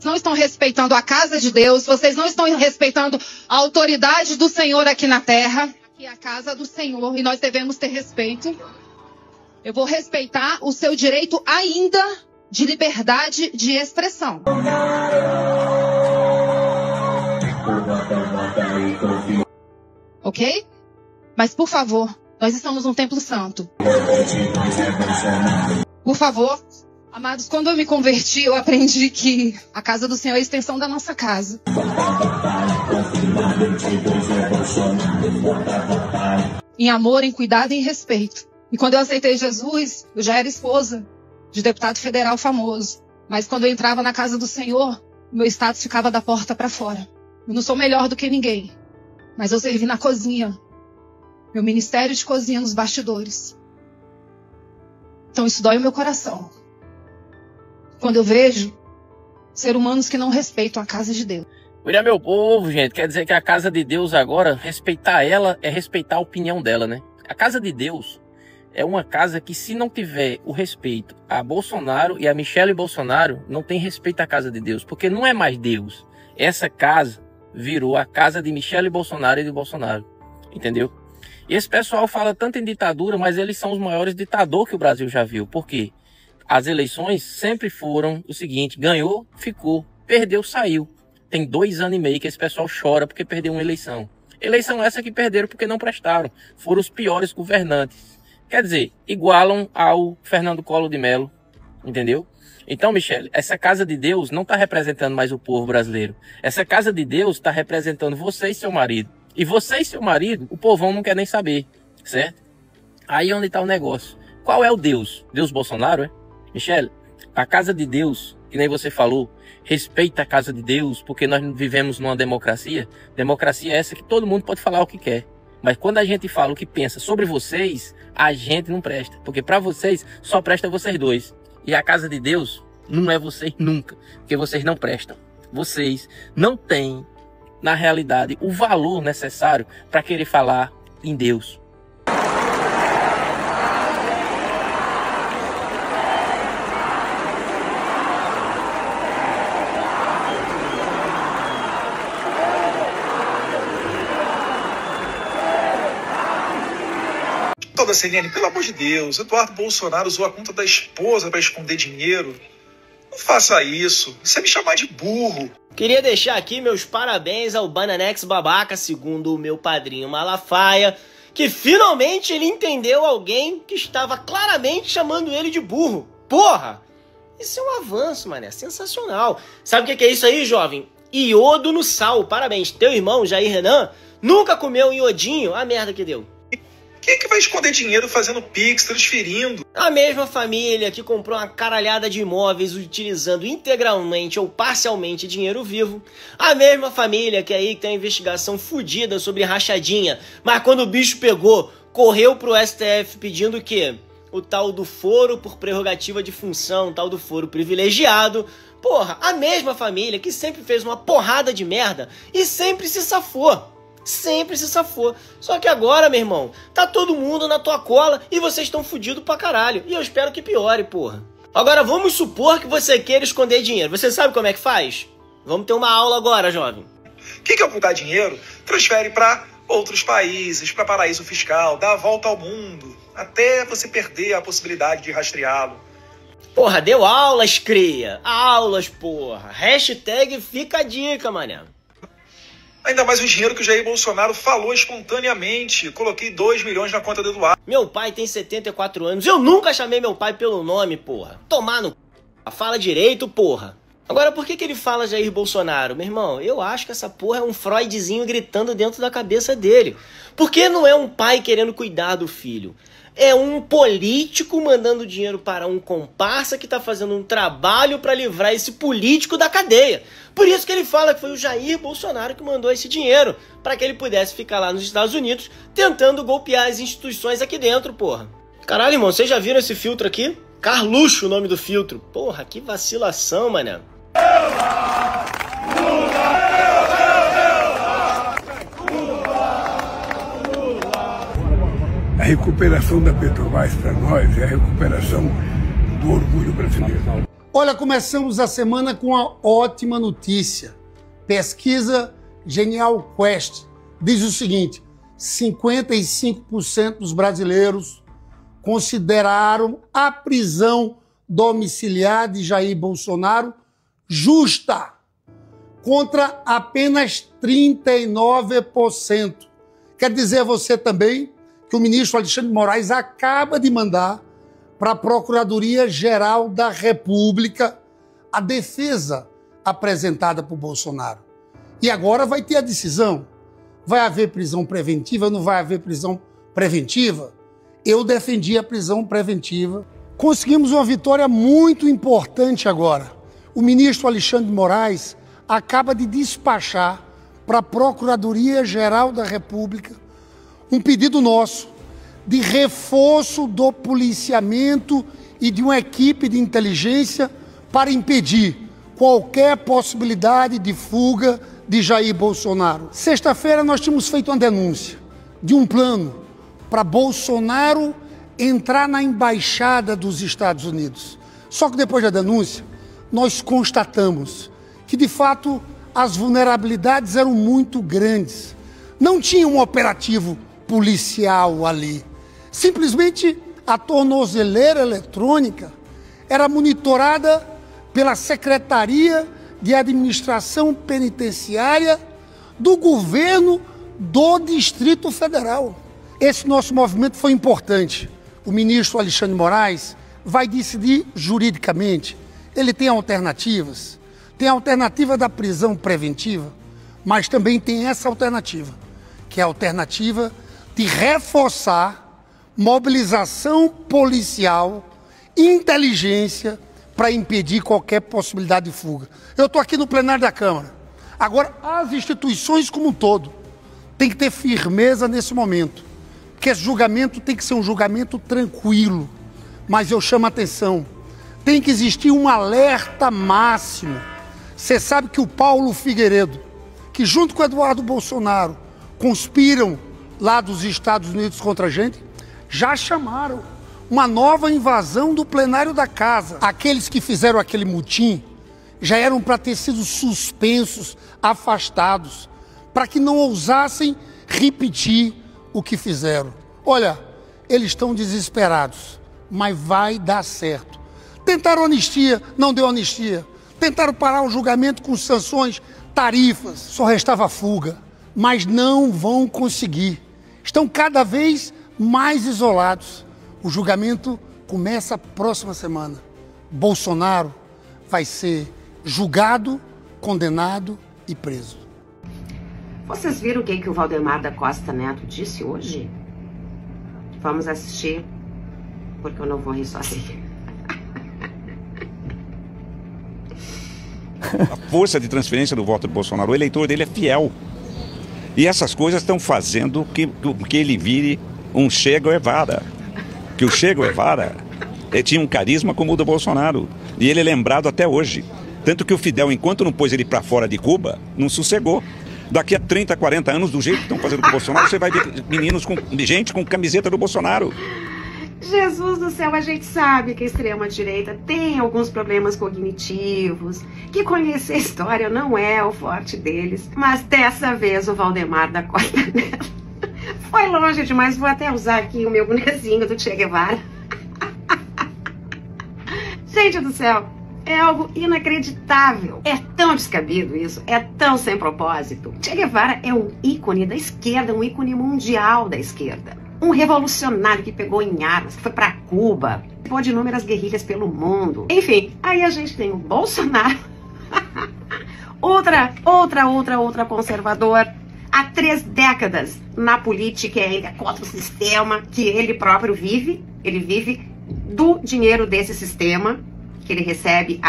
não estão respeitando a casa de Deus, vocês não estão respeitando a autoridade do Senhor aqui na terra. Aqui é a casa do Senhor e nós devemos ter respeito. Eu vou respeitar o seu direito ainda de liberdade de expressão. Ok? Mas, por favor, nós estamos num templo santo. Por favor, amados, quando eu me converti, eu aprendi que a casa do Senhor é a extensão da nossa casa. Em amor, em cuidado e em respeito. E quando eu aceitei Jesus, eu já era esposa de deputado federal famoso. Mas quando eu entrava na casa do Senhor, meu status ficava da porta para fora. Eu não sou melhor do que ninguém, mas eu servi na cozinha. Meu ministério de cozinha nos bastidores. Então isso dói o meu coração. Quando eu vejo seres humanos que não respeitam a casa de Deus. Olha, meu povo, gente, quer dizer que a casa de Deus agora, respeitar ela é respeitar a opinião dela, né? A casa de Deus é uma casa que, se não tiver o respeito a Bolsonaro e a Michele Bolsonaro, não tem respeito à casa de Deus, porque não é mais Deus. Essa casa virou a casa de Michele Bolsonaro e de Bolsonaro, entendeu? E esse pessoal fala tanto em ditadura, mas eles são os maiores ditadores que o Brasil já viu. Por quê? As eleições sempre foram o seguinte: ganhou, ficou, perdeu, saiu. Tem 2 anos e meio que esse pessoal chora porque perdeu uma eleição. Eleição essa que perderam porque não prestaram. Foram os piores governantes. Quer dizer, igualam ao Fernando Collor de Mello, entendeu? Então, Michele, essa casa de Deus não está representando mais o povo brasileiro. Essa casa de Deus está representando você e seu marido. E você e seu marido, o povão não quer nem saber, certo? Aí onde está o negócio. Qual é o Deus? Deus Bolsonaro, é? Michele, a casa de Deus, que nem você falou, respeita a casa de Deus, porque nós vivemos numa democracia. Democracia é essa que todo mundo pode falar o que quer. Mas quando a gente fala o que pensa sobre vocês, a gente não presta. Porque para vocês, só presta vocês dois. E a casa de Deus não é vocês nunca. Porque vocês não prestam. Vocês não têm, na realidade, o valor necessário para querer falar em Deus. Toda CNN, pelo amor de Deus, Eduardo Bolsonaro usou a conta da esposa para esconder dinheiro. Não faça isso. Isso é me chamar de burro. Queria deixar aqui meus parabéns ao Bananex Babaca, segundo o meu padrinho Malafaia, que finalmente ele entendeu alguém que estava claramente chamando ele de burro. Porra! Isso é um avanço, mané. Sensacional. Sabe o que é isso aí, jovem? Iodo no sal. Parabéns. Teu irmão, Jair Renan, nunca comeu um iodinho. A merda que deu. Quem é que vai esconder dinheiro fazendo Pix, transferindo? A mesma família que comprou uma caralhada de imóveis utilizando integralmente ou parcialmente dinheiro vivo. A mesma família que aí tem uma investigação fodida sobre rachadinha. Mas quando o bicho pegou, correu pro STF pedindo o quê? O tal do foro por prerrogativa de função, o tal do foro privilegiado. Porra, a mesma família que sempre fez uma porrada de merda e sempre se safou. Sempre se safou. Só que agora, meu irmão, tá todo mundo na tua cola e vocês estão fudidos pra caralho. E eu espero que piore, porra. Agora, vamos supor que você queira esconder dinheiro. Você sabe como é que faz? Vamos ter uma aula agora, jovem. Quem quer ocultar dinheiro, transfere pra outros países, pra paraíso fiscal, dá a volta ao mundo, até você perder a possibilidade de rastreá-lo. Porra, deu aulas, cria. Aulas, porra. Hashtag fica a dica, mané. Ainda mais o dinheiro que o Jair Bolsonaro falou espontaneamente. Coloquei 2 milhões na conta do Eduardo. Meu pai tem 74 anos. Eu nunca chamei meu pai pelo nome, porra. Tomar no c... Fala direito, porra. Agora, por que ele fala Jair Bolsonaro? Meu irmão, eu acho que essa porra é um Freudzinho gritando dentro da cabeça dele. Porque não é um pai querendo cuidar do filho. É um político mandando dinheiro para um comparsa que tá fazendo um trabalho para livrar esse político da cadeia. Por isso que ele fala que foi o Jair Bolsonaro que mandou esse dinheiro, para que ele pudesse ficar lá nos Estados Unidos tentando golpear as instituições aqui dentro, porra. Caralho, irmão, vocês já viram esse filtro aqui? Carluxo, o nome do filtro. Porra, que vacilação, mané. A recuperação da Petrobras para nós é a recuperação do orgulho brasileiro. Olha, começamos a semana com uma ótima notícia. Pesquisa Genial Quest diz o seguinte: 55% dos brasileiros consideraram a prisão domiciliar de Jair Bolsonaro justa, contra apenas 39%. Quer dizer a você também que o ministro Alexandre de Moraes acaba de mandar para a Procuradoria-Geral da República a defesa apresentada por Bolsonaro. E agora vai ter a decisão. Vai haver prisão preventiva ou não vai haver prisão preventiva? Eu defendi a prisão preventiva. Conseguimos uma vitória muito importante agora. O ministro Alexandre de Moraes acaba de despachar para a Procuradoria-Geral da República um pedido nosso de reforço do policiamento e de uma equipe de inteligência para impedir qualquer possibilidade de fuga de Jair Bolsonaro. Sexta-feira nós tínhamos feito uma denúncia de um plano para Bolsonaro entrar na embaixada dos Estados Unidos. Só que depois da denúncia, nós constatamos que, de fato, as vulnerabilidades eram muito grandes. Não tinha um operativo policial ali. Simplesmente a tornozeleira eletrônica era monitorada pela Secretaria de Administração Penitenciária do governo do Distrito Federal. Esse nosso movimento foi importante. O ministro Alexandre de Moraes vai decidir juridicamente. Ele tem alternativas. Tem a alternativa da prisão preventiva, mas também tem essa alternativa, que é a alternativa de reforçar mobilização policial, inteligência, para impedir qualquer possibilidade de fuga. Eu estou aqui no plenário da Câmara. Agora, as instituições como um todo têm que ter firmeza nesse momento, porque esse julgamento tem que ser um julgamento tranquilo, mas eu chamo a atenção, tem que existir um alerta máximo. Você sabe que o Paulo Figueiredo, que junto com o Eduardo Bolsonaro conspiram lá dos Estados Unidos contra a gente, já chamaram uma nova invasão do plenário da casa. Aqueles que fizeram aquele mutim já eram para ter sido suspensos, afastados, para que não ousassem repetir o que fizeram. Olha, eles estão desesperados, mas vai dar certo. Tentaram anistia, não deu anistia. Tentaram parar o julgamento com sanções, tarifas, só restava fuga. Mas não vão conseguir. Estão cada vez mais isolados. O julgamento começa a próxima semana. Bolsonaro vai ser julgado, condenado e preso. Vocês viram o que o Valdemar da Costa Neto disse hoje? Vamos assistir, porque eu não vou rir sozinha. A força de transferência do voto do Bolsonaro, o eleitor dele é fiel. E essas coisas estão fazendo que ele vire um Che Guevara. Que o Che Guevara tinha um carisma como o do Bolsonaro. E ele é lembrado até hoje. Tanto que o Fidel, enquanto não pôs ele para fora de Cuba, não sossegou. Daqui a 30, 40 anos, do jeito que estão fazendo com o Bolsonaro, você vai ver meninos gente com camiseta do Bolsonaro. Jesus do céu, a gente sabe que a extrema-direita tem alguns problemas cognitivos, que conhecer a história não é o forte deles. Mas dessa vez o Valdemar da Costa Neto foi longe demais. Vou até usar aqui o meu bonezinho do Che Guevara. Gente do céu, é algo inacreditável. É tão descabido isso, é tão sem propósito. Che Guevara é um ícone da esquerda, um ícone mundial da esquerda. Um revolucionário que pegou em armas, que foi para Cuba, pôde inúmeras guerrilhas pelo mundo. Enfim, aí a gente tem o Bolsonaro, outra conservador, há 3 décadas na política e ainda contra o sistema que ele próprio vive. Ele vive do dinheiro desse sistema, que ele recebe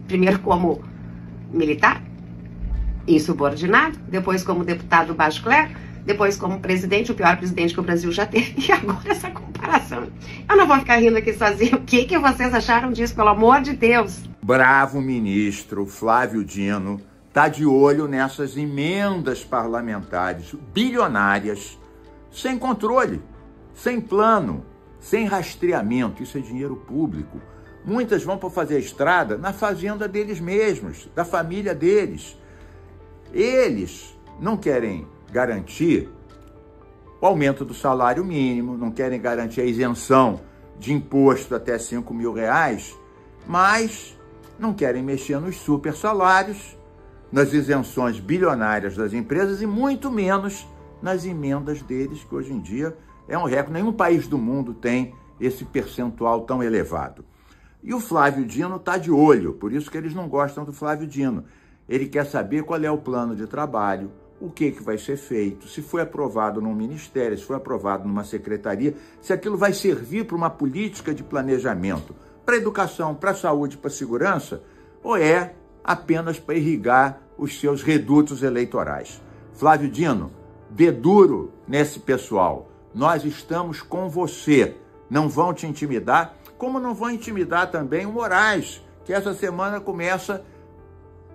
primeiro como militar, insubordinado, depois como deputado baixo clero, depois como presidente, o pior presidente que o Brasil já teve, e agora essa comparação. Eu não vou ficar rindo aqui sozinho. O que vocês acharam disso, pelo amor de Deus? Bravo ministro Flávio Dino está de olho nessas emendas parlamentares bilionárias, sem controle, sem plano, sem rastreamento. Isso é dinheiro público. Muitas vão para fazer estrada na fazenda deles mesmos, da família deles. Eles não querem garantir o aumento do salário mínimo, não querem garantir a isenção de imposto até R$5.000, mas não querem mexer nos super salários, nas isenções bilionárias das empresas e muito menos nas emendas deles, que hoje em dia é um recorde. Nenhum país do mundo tem esse percentual tão elevado. E o Flávio Dino está de olho, por isso que eles não gostam do Flávio Dino. Ele quer saber qual é o plano de trabalho, o que vai ser feito, se foi aprovado num ministério, se foi aprovado numa secretaria, se aquilo vai servir para uma política de planejamento, para a educação, para a saúde, para a segurança, ou é apenas para irrigar os seus redutos eleitorais. Flávio Dino, dê duro nesse pessoal. Nós estamos com você. Não vão te intimidar, como não vão intimidar também o Moraes, que essa semana começa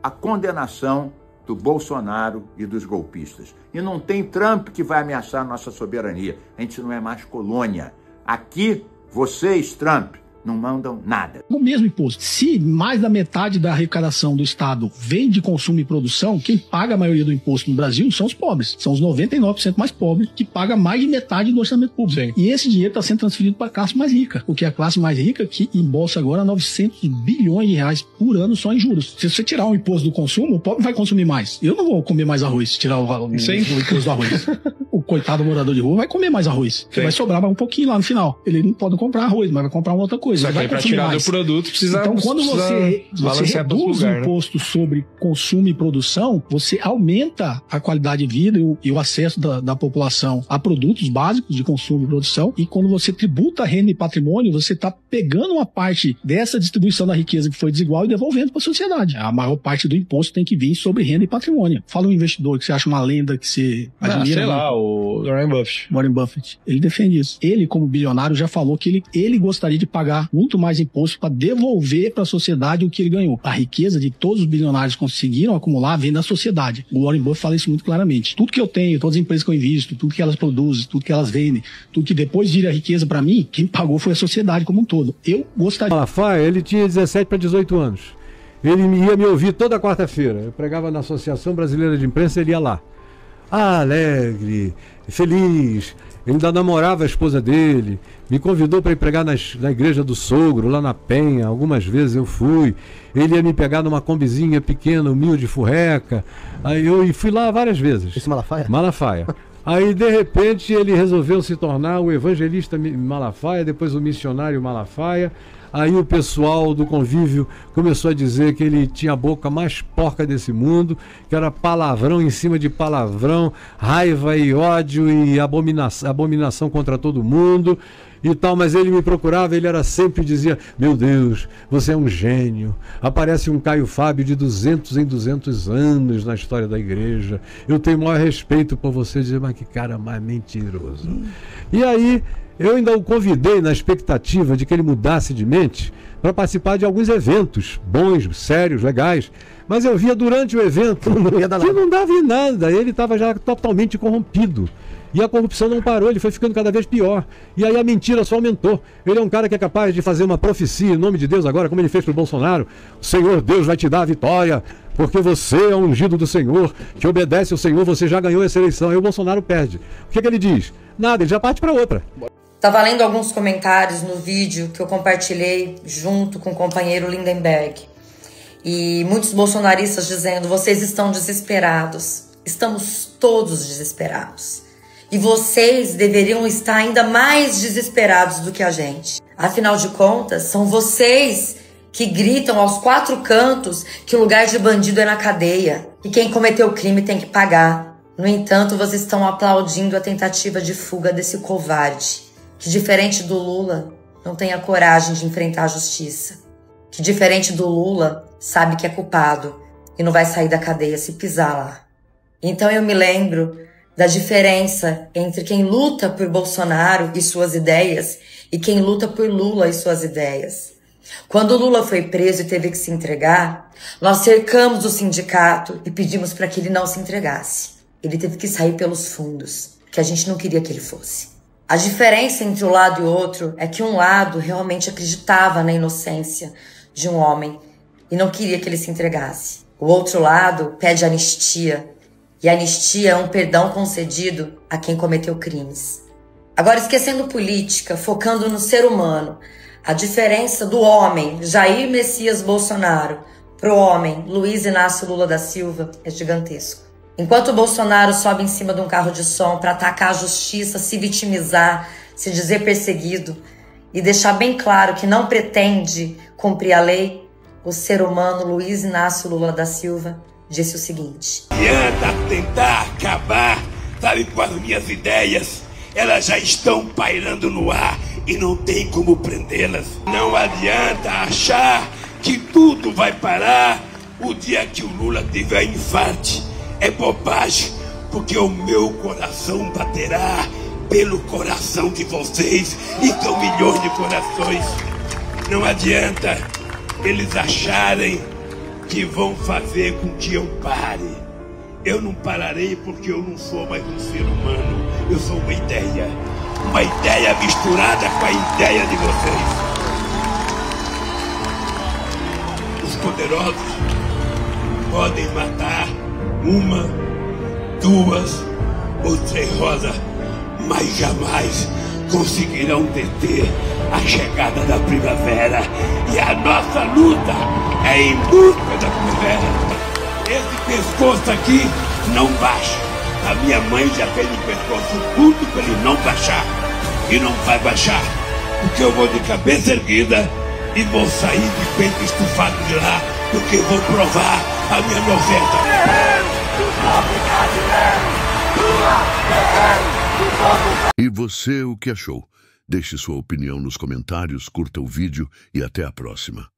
a condenação do Bolsonaro e dos golpistas. E não tem Trump que vai ameaçar nossa soberania. A gente não é mais colônia. Aqui, vocês, Trump, não mandam nada. O mesmo imposto. Se mais da metade da arrecadação do Estado vem de consumo e produção, quem paga a maioria do imposto no Brasil são os pobres. São os 99% mais pobres que pagam mais de metade do orçamento público. Sim. E esse dinheiro está sendo transferido para a classe mais rica. Porque a classe mais rica que embolsa agora 900 bilhões de reais por ano só em juros. Se você tirar o imposto do consumo, o pobre vai consumir mais. Eu não vou comer mais arroz se tirar o imposto do arroz. O coitado morador de rua vai comer mais arroz. Vai sobrar um pouquinho lá no final. Ele não pode comprar arroz, mas vai comprar uma outra coisa. Só que para tirar mais do produto precisa. Então, quando você reduz o imposto sobre consumo e produção, você aumenta a qualidade de vida e o acesso da população a produtos básicos de consumo e produção. E quando você tributa renda e patrimônio, você está pegando uma parte dessa distribuição da riqueza que foi desigual e devolvendo para a sociedade. A maior parte do imposto tem que vir sobre renda e patrimônio. Fala um investidor que você acha uma lenda que você admira. Sei lá, o Warren Buffett. Warren Buffett. Ele defende isso. Ele, como bilionário, já falou que ele gostaria de pagar muito mais imposto para devolver para a sociedade o que ele ganhou. A riqueza de todos os bilionários conseguiram acumular vem da sociedade. O Warren Buffett fala isso muito claramente. Tudo que eu tenho, todas as empresas que eu invisto, tudo que elas produzem, tudo que elas vendem, tudo que depois vira riqueza para mim, quem pagou foi a sociedade como um todo. Eu gostaria... Malafaia, ele tinha 17 para 18 anos. Ele ia me ouvir toda quarta-feira. Eu pregava na Associação Brasileira de Imprensa, ele ia lá. Alegre, feliz... Ele ainda namorava a esposa dele, me convidou para ir pregar na igreja do sogro, lá na Penha. Algumas vezes eu fui. Ele ia me pegar numa combizinha pequena, humilde, furreca. Aí eu fui lá várias vezes. Esse Malafaia? Malafaia. Aí, de repente, ele resolveu se tornar o evangelista Malafaia, depois o missionário Malafaia. Aí o pessoal do convívio começou a dizer que ele tinha a boca mais porca desse mundo, que era palavrão em cima de palavrão, raiva e ódio e abominação contra todo mundo e tal, mas ele me procurava, ele era sempre dizia, meu Deus, você é um gênio, aparece um Caio Fábio de 200 em 200 anos na história da igreja, eu tenho o maior respeito por você, dizer, mas que cara mais mentiroso. E aí eu ainda o convidei na expectativa de que ele mudasse de mente para participar de alguns eventos bons, sérios, legais. Mas eu via durante o evento que não dava em nada. Ele estava já totalmente corrompido. E a corrupção não parou, ele foi ficando cada vez pior. E aí a mentira só aumentou. Ele é um cara que é capaz de fazer uma profecia em nome de Deus agora, como ele fez para o Bolsonaro. O Senhor Deus vai te dar a vitória, porque você é um ungido do Senhor, que obedece ao Senhor, você já ganhou essa eleição. Aí o Bolsonaro perde. O que ele diz? Nada, ele já parte para outra. Estava lendo alguns comentários no vídeo que eu compartilhei junto com o companheiro Lindenberg. E muitos bolsonaristas dizendo, vocês estão desesperados. Estamos todos desesperados. E vocês deveriam estar ainda mais desesperados do que a gente. Afinal de contas, são vocês que gritam aos quatro cantos que o lugar de bandido é na cadeia. E quem cometeu o crime tem que pagar. No entanto, vocês estão aplaudindo a tentativa de fuga desse covarde. Que, diferente do Lula, não tem a coragem de enfrentar a justiça. Que, diferente do Lula, sabe que é culpado e não vai sair da cadeia se pisar lá. Então eu me lembro da diferença entre quem luta por Bolsonaro e suas ideias e quem luta por Lula e suas ideias. Quando Lula foi preso e teve que se entregar, nós cercamos o sindicato e pedimos para que ele não se entregasse. Ele teve que sair pelos fundos, que a gente não queria que ele fosse. A diferença entre um lado e o outro é que um lado realmente acreditava na inocência de um homem e não queria que ele se entregasse. O outro lado pede anistia, e a anistia é um perdão concedido a quem cometeu crimes. Agora, esquecendo política, focando no ser humano, a diferença do homem Jair Messias Bolsonaro para o homem Luiz Inácio Lula da Silva é gigantesco. Enquanto o Bolsonaro sobe em cima de um carro de som para atacar a justiça, se vitimizar, se dizer perseguido e deixar bem claro que não pretende cumprir a lei, o ser humano Luiz Inácio Lula da Silva disse o seguinte: não adianta tentar acabar, sabe, com as minhas ideias. Elas já estão pairando no ar e não tem como prendê-las. Não adianta achar que tudo vai parar o dia que o Lula tiver infarte. É bobagem, porque o meu coração baterá pelo coração de vocês e são milhões de corações. Não adianta eles acharem que vão fazer com que eu pare. Eu não pararei porque eu não sou mais um ser humano. Eu sou uma ideia misturada com a ideia de vocês. Os poderosos podem matar uma, duas ou três rosas, mas jamais conseguirão deter a chegada da primavera. E a nossa luta é em busca da primavera. Esse pescoço aqui não baixa. A minha mãe já fez o pescoço curto para ele não baixar. E não vai baixar, porque eu vou de cabeça erguida e vou sair de peito estufado de lá, porque vou provar a minha novela. E você, o que achou? Deixe sua opinião nos comentários, curta o vídeo e até a próxima.